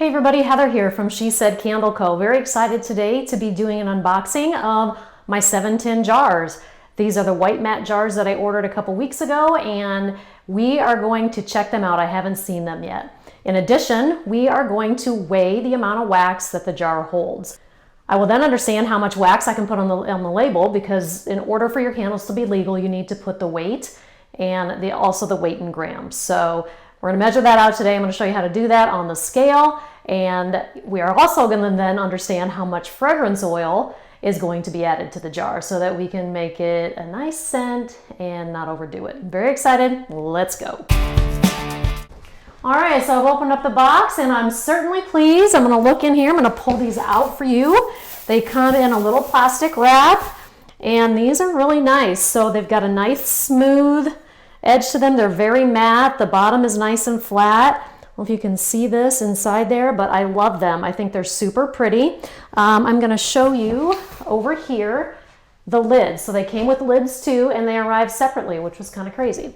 Hey everybody, Heather here from She Said Candle Co. Very excited today to be doing an unboxing of my 7 tin jars. These are the white matte jars that I ordered a couple weeks ago, and we are going to check them out. I haven't seen them yet. In addition, we are going to weigh the amount of wax that the jar holds. I will then understand how much wax I can put on the label, because in order for your candles to be legal, you need to put the weight and also the weight in grams. So we're going to measure that out today. I'm going to show you how to do that on the scale, and we are also going to then understand how much fragrance oil is going to be added to the jar so that we can make it a nice scent and not overdo it. Very excited. Let's go. All right, so I've opened up the box and I'm certainly pleased. I'm going to look in here. I'm going to pull these out for you. They come in a little plastic wrap, and these are really nice. So they've got a nice smooth edge to them. They're very matte. The bottom is nice and flat. I don't know if you can see this inside there, but I love them. I think they're super pretty. I'm going to show you over here the lids. So they came with lids too, and they arrived separately, which was kind of crazy.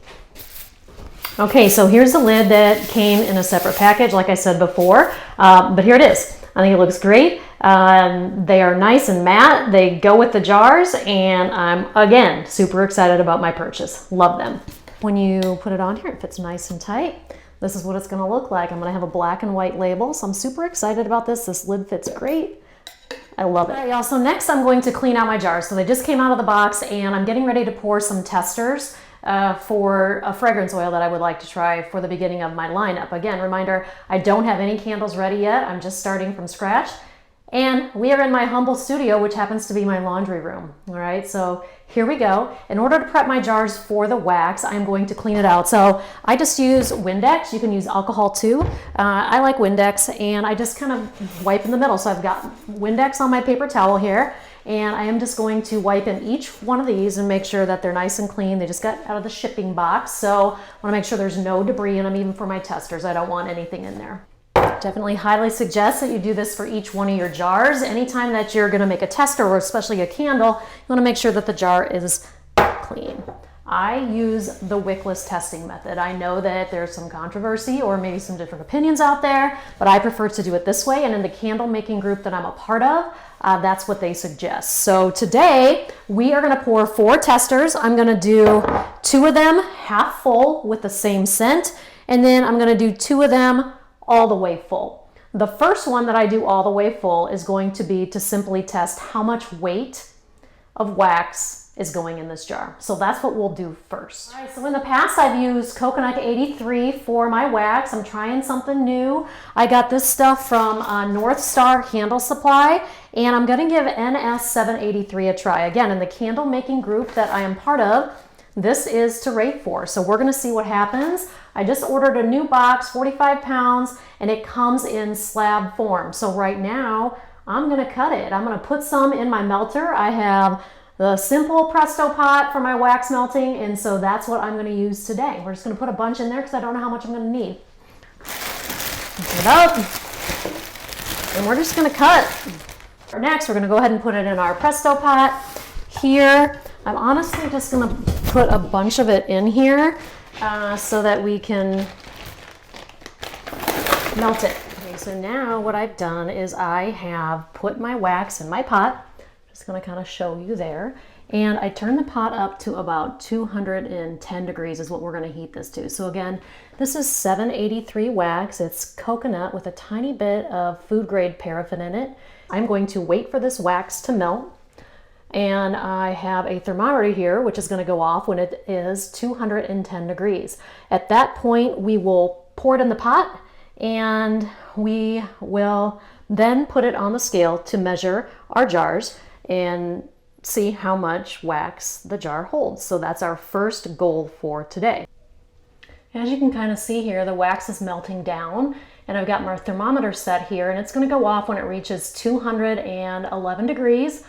Okay, so here's the lid that came in a separate package, like I said before, but here it is. I think it looks great. They are nice and matte. They go with the jars, and I'm, again, super excited about my purchase. Love them. When you put it on here, it fits nice and tight. This is what it's going to look like. I'm going to have a black and white label, so I'm super excited about this. This lid fits great. I love it. All right, y'all, so next I'm going to clean out my jars. So they just came out of the box, and I'm getting ready to pour some testers for a fragrance oil that I would like to try for the beginning of my lineup. Again, reminder, I don't have any candles ready yet. I'm just starting from scratch. And we are in my humble studio, which happens to be my laundry room. All right, so here we go. In order to prep my jars for the wax, I'm going to clean it out. So I just use Windex. You can use alcohol too. I like Windex, and I just kind of wipe in the middle. So I've got Windex on my paper towel here, and I am just going to wipe in each one of these and make sure that they're nice and clean. They just got out of the shipping box, so I want to make sure there's no debris in them, even for my testers. I don't want anything in there. Definitely highly suggest that you do this for each one of your jars. Anytime that you're going to make a tester, or especially a candle, you want to make sure that the jar is clean. I use the wickless testing method. I know that there's some controversy or maybe some different opinions out there, but I prefer to do it this way. And in the candle making group that I'm a part of, that's what they suggest. So today we are going to pour 4 testers. I'm going to do 2 of them half full with the same scent, and then I'm going to do 2 of them all the way full. The first one that I do all the way full is going to be to simply test how much weight of wax is going in this jar. So that's what we'll do first. All right, so in the past I've used Coconut 83 for my wax. I'm trying something new. I got this stuff from North Star Candle Supply, and I'm gonna give NS 783 a try. Again, in the candle making group that I am part of, this is to rate for. So we're gonna see what happens. I just ordered a new box, 45 pounds, and it comes in slab form. So right now, I'm gonna cut it. I'm gonna put some in my melter. I have the simple Presto pot for my wax melting, and so that's what I'm gonna use today. We're just gonna put a bunch in there because I don't know how much I'm gonna need. Put it up, and we're just gonna cut. Next, we're gonna go ahead and put it in our Presto pot here. I'm honestly just gonna put a bunch of it in here so that we can melt it. Okay, so now what I've done is I have put my wax in my pot. Just gonna kind of show you there. And I turn the pot up to about 210 degrees is what we're gonna heat this to. So again, this is 783 wax. It's coconut with a tiny bit of food grade paraffin in it. I'm going to wait for this wax to melt. And I have a thermometer here, which is going to go off when it is 210 degrees. At that point, we will pour it in the pot, and we will then put it on the scale to measure our jars and see how much wax the jar holds. So that's our first goal for today. As you can kind of see here, the wax is melting down, and I've got my thermometer set here, and it's going to go off when it reaches 211 degrees.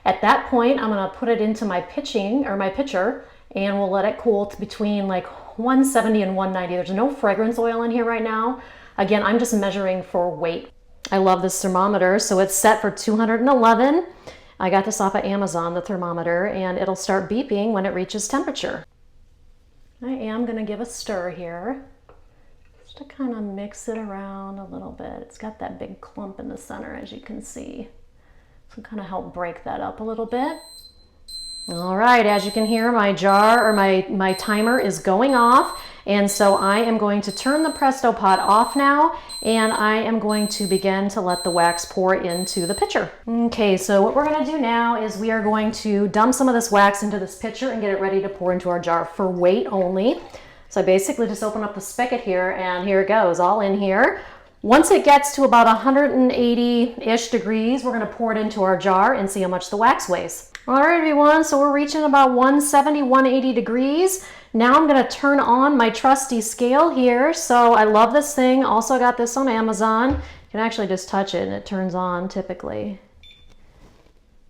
At that point, I'm gonna put it into my pitcher, and we'll let it cool to between like 170 and 190. There's no fragrance oil in here right now. Again, I'm just measuring for weight. I love this thermometer, so it's set for 211. I got this off of Amazon, the thermometer, and it'll start beeping when it reaches temperature. I am gonna give a stir here. just to kind of mix it around a little bit. It's got that big clump in the center, as you can see. So kind of help break that up a little bit. All right, as you can hear, my jar or my timer is going off. And so I am going to turn the Presto Pot off now, and I am going to begin to let the wax pour into the pitcher. Okay, so what we're gonna do now is we are going to dump some of this wax into this pitcher and get it ready to pour into our jar for weight only. So I basically just open up the spigot here, and here it goes, all in here. Once it gets to about 180-ish degrees, we're gonna pour it into our jar and see how much the wax weighs. All right, everyone, so we're reaching about 170, 180 degrees. Now I'm gonna turn on my trusty scale here. So I love this thing. Also got this on Amazon. You can actually just touch it and it turns on typically.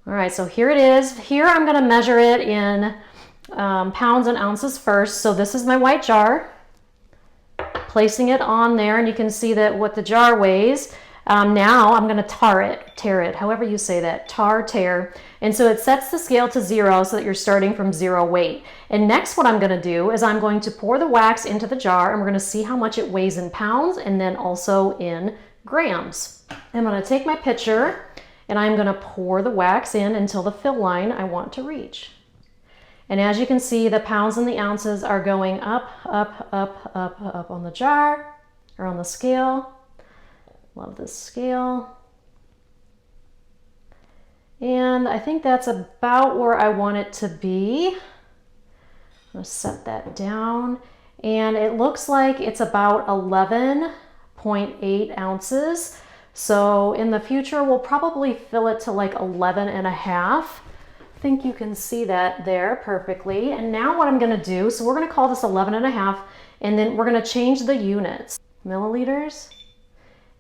All right, so here it is. Here I'm gonna measure it in pounds and ounces first. So this is my white jar. Placing it on there, and you can see that what the jar weighs. Now I'm gonna tear it, however you say that, tear. And so it sets the scale to 0 so that you're starting from 0 weight. And next what I'm gonna do is I'm going to pour the wax into the jar, and we're gonna see how much it weighs in pounds and then also in grams. I'm gonna take my pitcher and I'm gonna pour the wax in until the fill line I want to reach. And as you can see, the pounds and the ounces are going up, up, up, up, up on the jar or on the scale. Love this scale. And I think that's about where I want it to be. I'm gonna set that down. And it looks like it's about 11.8 ounces. So in the future, we'll probably fill it to like 11.5. I think you can see that there perfectly. And now what I'm gonna do, so we're gonna call this 11.5, and then we're gonna change the units. Milliliters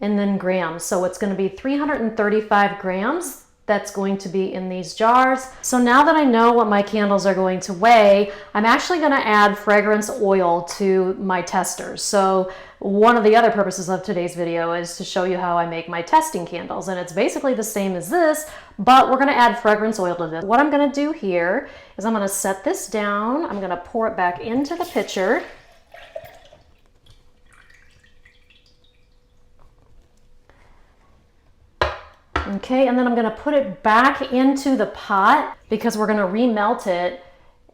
and then grams. So it's gonna be 335 grams. That's going to be in these jars. So now that I know what my candles are going to weigh, I'm actually gonna add fragrance oil to my testers. So one of the other purposes of today's video is to show you how I make my testing candles. And it's basically the same as this, but we're gonna add fragrance oil to this. What I'm gonna do here is I'm gonna set this down. I'm gonna pour it back into the pitcher. Okay, and then I'm gonna put it back into the pot because we're gonna remelt it,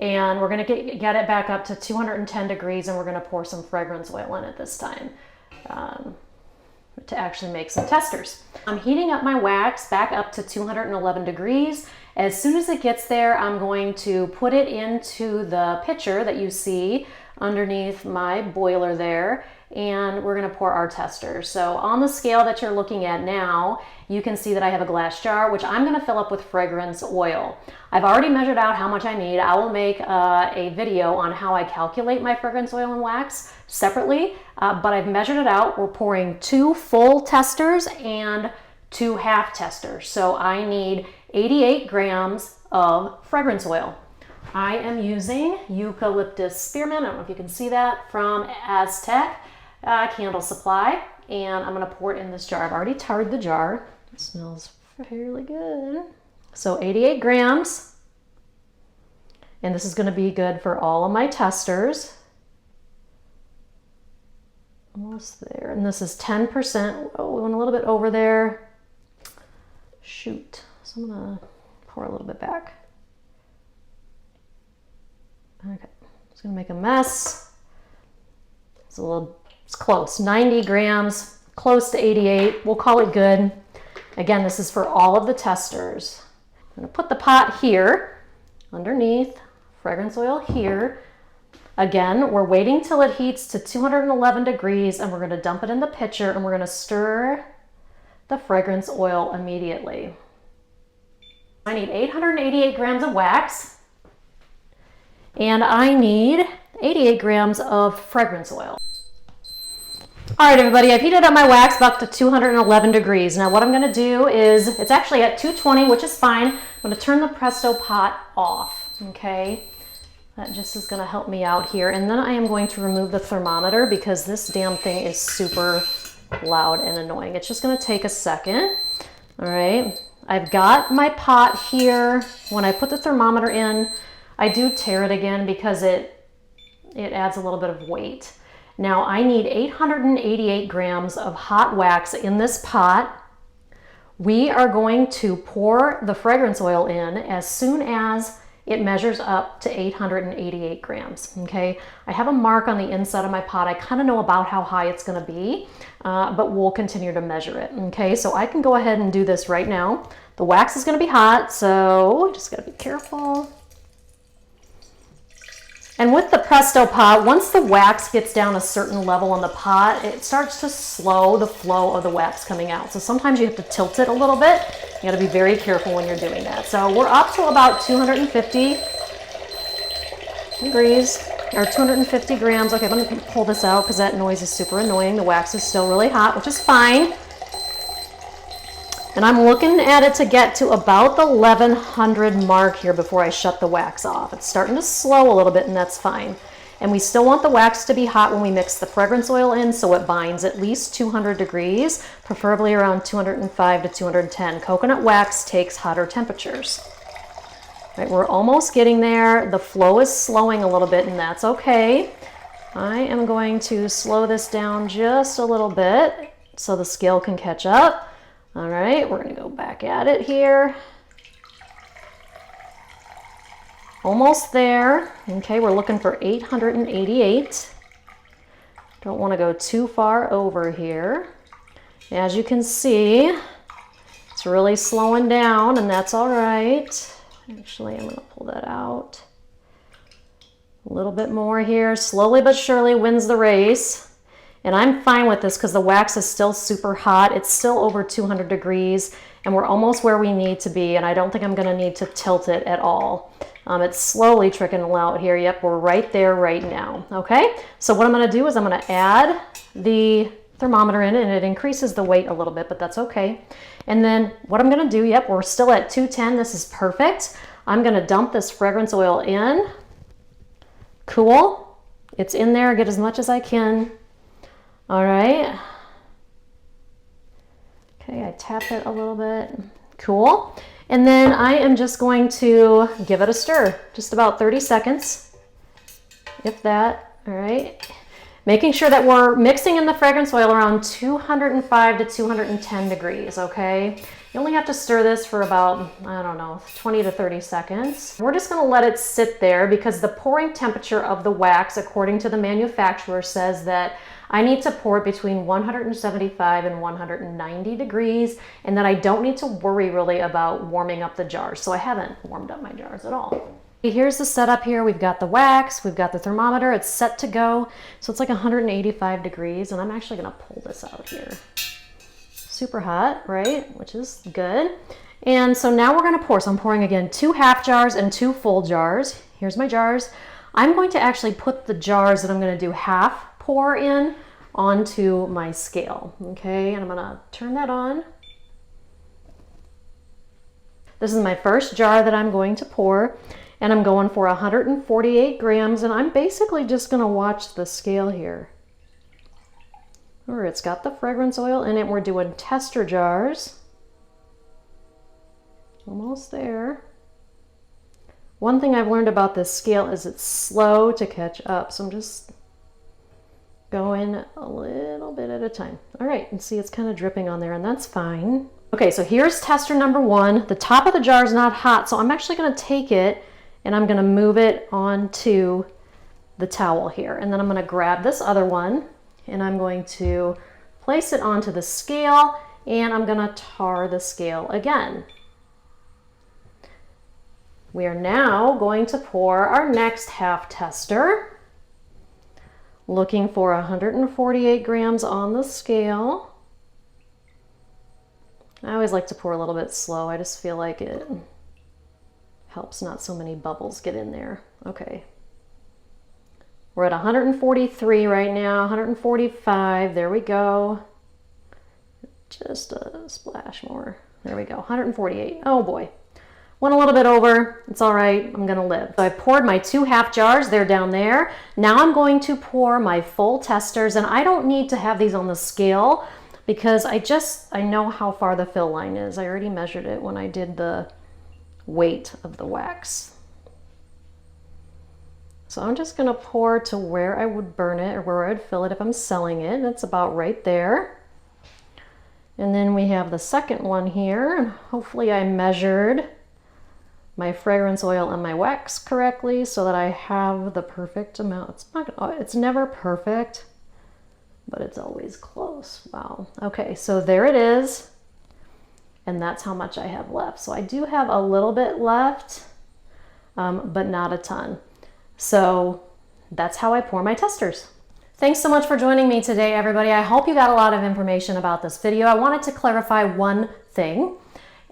and we're gonna get it back up to 210 degrees, and we're gonna pour some fragrance oil in it this time to actually make some testers. I'm heating up my wax back up to 211 degrees. As soon as it gets there, I'm going to put it into the pitcher that you see underneath my boiler there, and we're gonna pour our testers. So on the scale that you're looking at now, you can see that I have a glass jar, which I'm gonna fill up with fragrance oil. I've already measured out how much I need. I will make a video on how I calculate my fragrance oil and wax separately, but I've measured it out. We're pouring 2 full testers and 2 half testers. So I need 88 grams of fragrance oil. I am using Eucalyptus Spearmint. I don't know if you can see that, from Aztec Candle Supply. And I'm gonna pour it in this jar. I've already tarred the jar. It smells fairly good. So 88 grams. And this is gonna be good for all of my testers. Almost there. And this is 10%. Oh, we went a little bit over there. Shoot. So I'm gonna pour a little bit back. Okay, it's gonna make a mess. It's close, 90 grams, close to 88. We'll call it good. Again, this is for all of the testers. I'm gonna put the pot here, underneath, fragrance oil here. Again, we're waiting till it heats to 211 degrees, and we're gonna dump it in the pitcher, and we're gonna stir the fragrance oil immediately. I need 888 grams of wax. And I need 88 grams of fragrance oil. All right, everybody, I've heated up my wax up to 211 degrees. Now what I'm gonna do is, it's actually at 220, which is fine. I'm gonna turn the Presto Pot off, okay? That just is gonna help me out here. And then I am going to remove the thermometer because this damn thing is super loud and annoying. It's just gonna take a second, all right? I've got my pot here. When I put the thermometer in, I do tear it again because it adds a little bit of weight. Now I need 888 grams of hot wax in this pot. We are going to pour the fragrance oil in as soon as it measures up to 888 grams, okay? I have a mark on the inside of my pot. I kind of know about how high it's gonna be, but we'll continue to measure it, okay? So I can go ahead and do this right now. The wax is gonna be hot, so just gotta be careful. And with the Presto pot, once the wax gets down a certain level in the pot, it starts to slow the flow of the wax coming out. So sometimes you have to tilt it a little bit. You gotta be very careful when you're doing that. So we're up to about 250 degrees, or 250 grams. Okay, let me pull this out because that noise is super annoying. The wax is still really hot, which is fine. And I'm looking at it to get to about the 1100 mark here before I shut the wax off. It's starting to slow a little bit, and that's fine. And we still want the wax to be hot when we mix the fragrance oil in, so it binds at least 200 degrees, preferably around 205 to 210. Coconut wax takes hotter temperatures. Right, we're almost getting there. The flow is slowing a little bit, and that's okay. I am going to slow this down just a little bit so the scale can catch up. All right, we're gonna go back at it here. Almost there. Okay, we're looking for 888. Don't wanna go too far over here. As you can see, it's really slowing down, and that's all right. Actually, I'm gonna pull that out. A little bit more here. Slowly but surely wins the race. And I'm fine with this because the wax is still super hot. It's still over 200 degrees, and we're almost where we need to be, and I don't think I'm gonna need to tilt it at all. It's slowly trickling out here. Yep, we're right there right now, okay? So what I'm gonna do is I'm gonna add the thermometer in, and it increases the weight a little bit, but that's okay. And then what I'm gonna do, yep, we're still at 210. This is perfect. I'm gonna dump this fragrance oil in. Cool. It's in there. Get as much as I can. All right. Okay, I tap it a little bit. Cool. And then I am just going to give it a stir, just about 30 seconds, if that. All right. Making sure that we're mixing in the fragrance oil around 205 to 210 degrees, okay? You only have to stir this for about, I don't know, 20 to 30 seconds. We're just gonna let it sit there because the pouring temperature of the wax, according to the manufacturer, says that I need to pour it between 175 and 190 degrees, and that I don't need to worry really about warming up the jars. So I haven't warmed up my jars at all. Here's the setup here. We've got the wax, we've got the thermometer, it's set to go. So it's like 185 degrees, and I'm actually gonna pull this out here. Super hot, right? Which is good. And so now we're gonna pour. So I'm pouring again 2 half jars and 2 full jars. Here's my jars. I'm going to actually put the jars that I'm gonna do half pour in onto my scale, okay? And I'm gonna turn that on. This is my first jar that I'm going to pour, and I'm going for 148 grams, and I'm basically just gonna watch the scale here. It's got the fragrance oil in it. We're doing tester jars. Almost there. One thing I've learned about this scale is it's slow to catch up, so I'm just going a little bit at a time. All right, and see it's kind of dripping on there, and that's fine. Okay, so here's tester number 1. The top of the jar is not hot, so I'm actually gonna take it and I'm gonna move it onto the towel here. And then I'm gonna grab this other one and I'm going to place it onto the scale, and I'm gonna tar the scale again. We are now going to pour our next half tester. Looking for 148 grams on the scale. I always like to pour a little bit slow. I just feel like it helps not so many bubbles get in there. Okay. We're at 143 right now, 145. There we go. Just a splash more. There we go, 148. Oh boy. Went a little bit over. It's all right. I'm going to live. So I poured my 2 half jars. They're down there. Now I'm going to pour my full testers, and I don't need to have these on the scale because I know how far the fill line is. I already measured it when I did the weight of the wax. So I'm just going to pour to where I would burn it or where I would fill it if I'm selling it. That's about right there. And then we have the second one here, and hopefully I measured my fragrance oil and my wax correctly so that I have the perfect amount. It's never perfect, but it's always close. Wow. Okay, so there it is. And that's how much I have left. So I do have a little bit left, but not a ton. So that's how I pour my testers. Thanks so much for joining me today, everybody. I hope you got a lot of information about this video. I wanted to clarify one thing,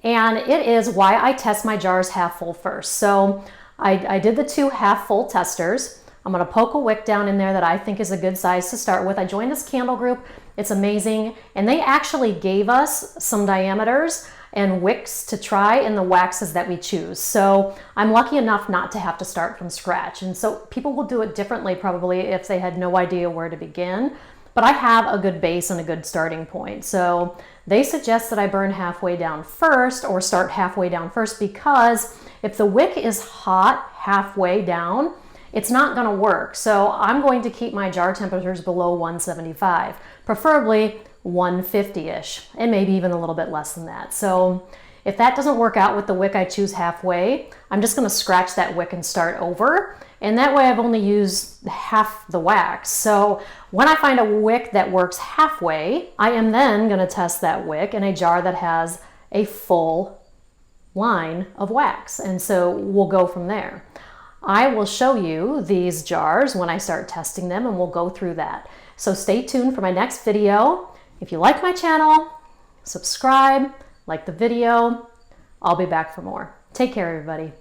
and it is why I test my jars half full first. So I did the 2 half full testers. I'm gonna poke a wick down in there that I think is a good size to start with. I joined this candle group. It's amazing. And they actually gave us some diameters and wicks to try in the waxes that we choose. So I'm lucky enough not to have to start from scratch. And so people will do it differently probably if they had no idea where to begin. But I have a good base and a good starting point. So they suggest that I burn halfway down first or start halfway down first, because if the wick is hot halfway down, it's not going to work. So I'm going to keep my jar temperatures below 175, preferably 150-ish, and maybe even a little bit less than that. So if that doesn't work out with the wick I choose halfway, I'm just going to scratch that wick and start over. And that way I've only used half the wax. So when I find a wick that works halfway, I am then going to test that wick in a jar that has a full line of wax. And so we'll go from there. I will show you these jars when I start testing them, and we'll go through that. So stay tuned for my next video. If you like my channel, subscribe, like the video. I'll be back for more. Take care, everybody.